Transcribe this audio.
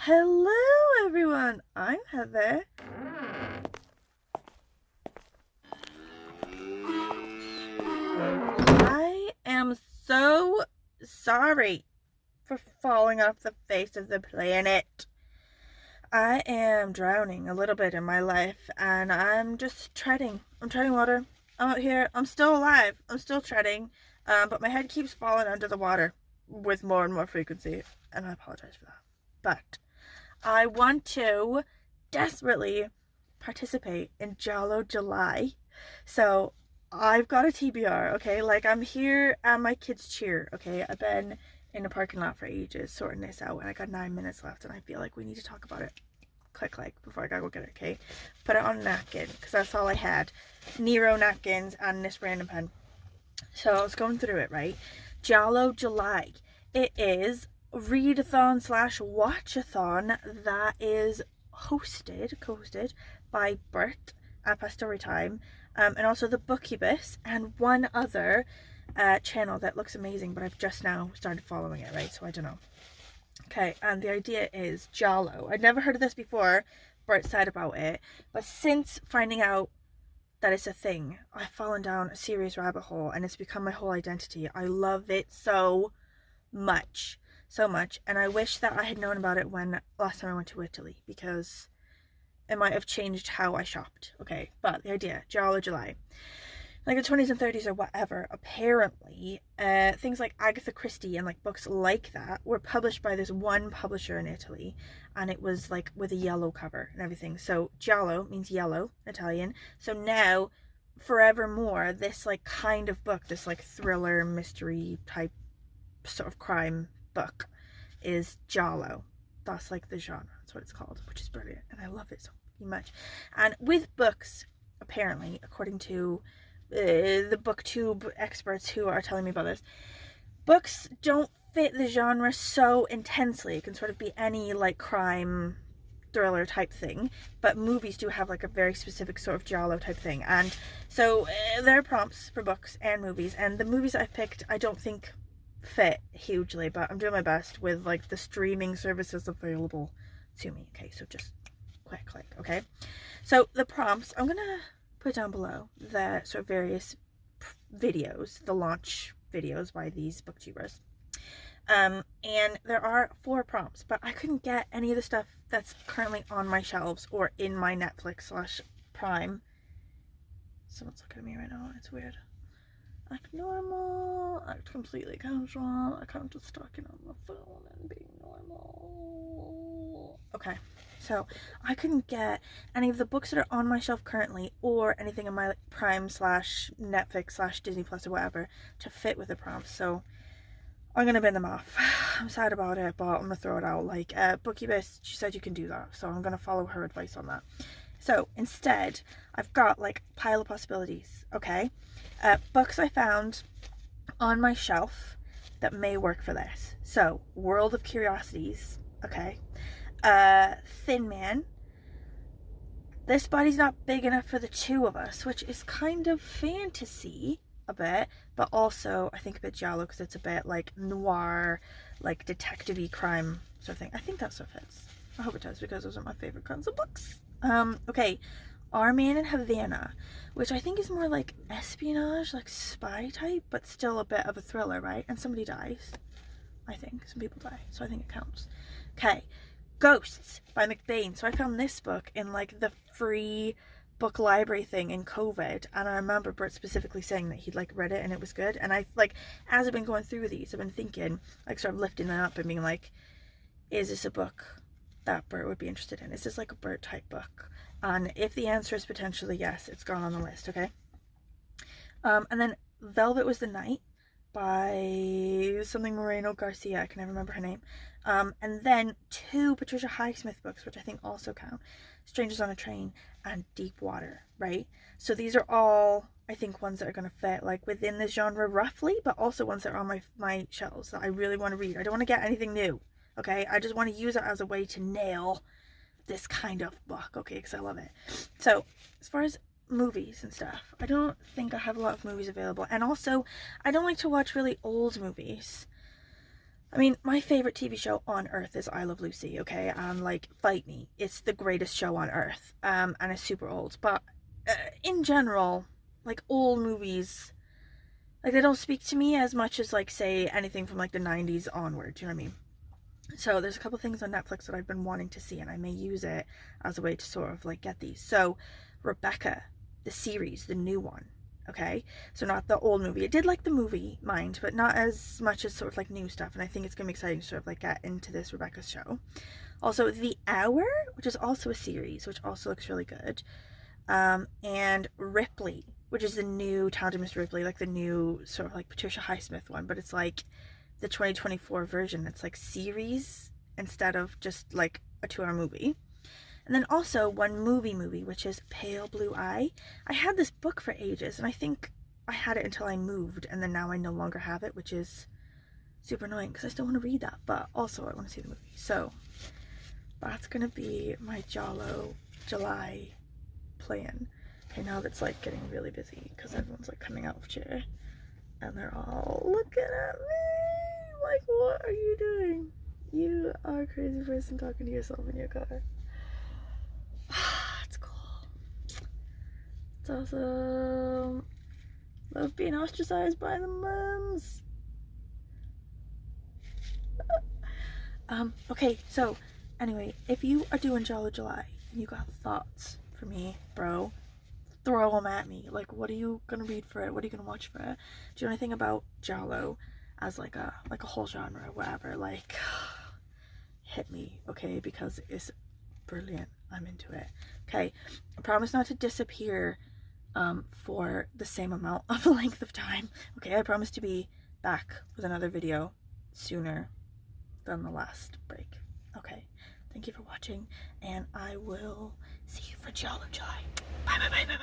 Hello everyone, I'm Heather. I am so sorry for falling off the face of the planet. I am drowning a little bit in my life and I'm just treading. I'm treading water. I'm out here. I'm still alive. I'm still treading. But my head keeps falling under the water with more and more frequency. And I apologize for that. But I want to desperately participate in Giallo July. So I've got a TBR, okay? Like, I'm here at my kids' cheer, okay? I've been in the parking lot for ages sorting this out, and I got 9 minutes left, and I feel like we need to talk about it. Click, before I gotta go get it, okay? Put it on a napkin, because that's all I had. Nero napkins and this random pen. So I was going through it, right? Giallo July. It is readathon / watchathon that is co-hosted by Bert at Pastory Time, and also the Bookubus and one other channel that looks amazing, but I've just now started following it, right? So I don't know. Okay, and the idea is Giallo. I'd never heard of this before. Bert said about it, but since finding out that it's a thing, I've fallen down a serious rabbit hole and it's become my whole identity. I love it so much, and I wish that I had known about it when last time I went to Italy, because it might have changed how I shopped. Okay, but the idea, Giallo July, like the 20s and 30s or whatever, apparently things like Agatha Christie and like books like that were published by this one publisher in Italy, and it was like with a yellow cover and everything. So Giallo means yellow in Italian, so now forevermore this like kind of book, this like thriller mystery type sort of crime book, is Giallo. That's like the genre, that's what it's called, which is brilliant, and I love it so much. And with books, apparently, according to the booktube experts who are telling me about this, books don't fit the genre so intensely. It can sort of be any like crime thriller type thing, but movies do have like a very specific sort of giallo type thing. And so there are prompts for books and movies, and the movies I've picked I don't think fit hugely, but I'm doing my best with like the streaming services available to me. Okay, so just click, okay? So the prompts, I'm gonna put down below the sort of various videos, the launch videos by these booktubers. And there are 4 prompts, but I couldn't get any of the stuff that's currently on my shelves or in my Netflix / Prime. Someone's looking at me right now, it's weird. Act normal, act completely casual, I can't just talking on the phone and being normal. Okay, so I couldn't get any of the books that are on my shelf currently or anything in my Prime / Netflix / Disney Plus or whatever to fit with the prompts, so I'm gonna bin them off. I'm sad about it, but I'm gonna throw it out. Like Bookubus, she said you can do that, so I'm gonna follow her advice on that. So instead, I've got like a pile of possibilities, okay? Books I found on my shelf that may work for this. So, World of Curiosities, okay? Thin Man. This body's not big enough for the 2 of us, which is kind of fantasy a bit, but also I think a bit giallo because it's a bit like noir, like detective-y crime sort of thing. I think that sort of fits. I hope it does, because those are my favorite kinds of books. Okay, Our Man in Havana, which I think is more like espionage, like spy type, but still a bit of a thriller, right? And somebody dies, I think. Some people die, so I think it counts. Okay, Ghosts by McBain. So I found this book in like the free book library thing in COVID, and I remember Bert specifically saying that he'd like read it and it was good. And I like, as I've been going through these, I've been thinking, like sort of lifting them up and being like, is this a book that Bert would be interested in? Is this like a Bert type book? And if the answer is potentially yes, it's gone on the list, okay? And then Velvet Was the Night by something Moreno, Garcia, I can never remember her name. And then 2 Patricia Highsmith books, which I think also count, Strangers on a Train and Deep Water, right? So these are all, I think, ones that are going to fit like within this genre roughly, but also ones that are on my shelves that I really want to read. I don't want to get anything new, okay? I just want to use it as a way to nail this kind of book, okay, because I love it. So as far as movies and stuff, I don't think I have a lot of movies available, and also I don't like to watch really old movies. I mean, my favorite TV show on earth is I Love Lucy, okay? Like, fight me. It's the greatest show on earth. And it's super old. But in general, like, old movies, like, they don't speak to me as much as, like, say, anything from, like, the 90s onward, you know what I mean? So there's a couple things on Netflix that I've been wanting to see, and I may use it as a way to sort of, like, get these. So, Rebecca, the series, the new one, okay? So not the old movie. I did like the movie, mind, but not as much as sort of, like, new stuff, and I think it's gonna be exciting to sort of, like, get into this Rebecca show. Also, The Hour, which is also a series, which also looks really good. And Ripley, which is the new Talented Mr. Ripley, like the new sort of like Patricia Highsmith one, but it's like the 2024 version. It's like series instead of just like a 2-hour movie. And then also one movie, which is Pale Blue Eye. I had this book for ages, and I think I had it until I moved, and then now I no longer have it, which is super annoying because I still want to read that, but also I want to see the movie. So that's gonna be my Giallo July plan. Okay, now that's like getting really busy because everyone's like coming out of chair and they're all looking at me like, what are you doing? You are a crazy person talking to yourself in your car. It's cool. It's awesome. Love being ostracized by the moms. Okay, so anyway, if you are doing Giallo July and you got thoughts for me, bro, throw them at me. Like, what are you gonna read for it? What are you gonna watch for it? Do you know anything about Giallo as like a whole genre or whatever? Like, hit me, okay? Because it's brilliant. I'm into it. Okay, I promise not to disappear for the same amount of length of time. Okay, I promise to be back with another video sooner than the last break. Okay, thank you for watching, and I will see you for Giallo July. Bye, bye, bye, bye.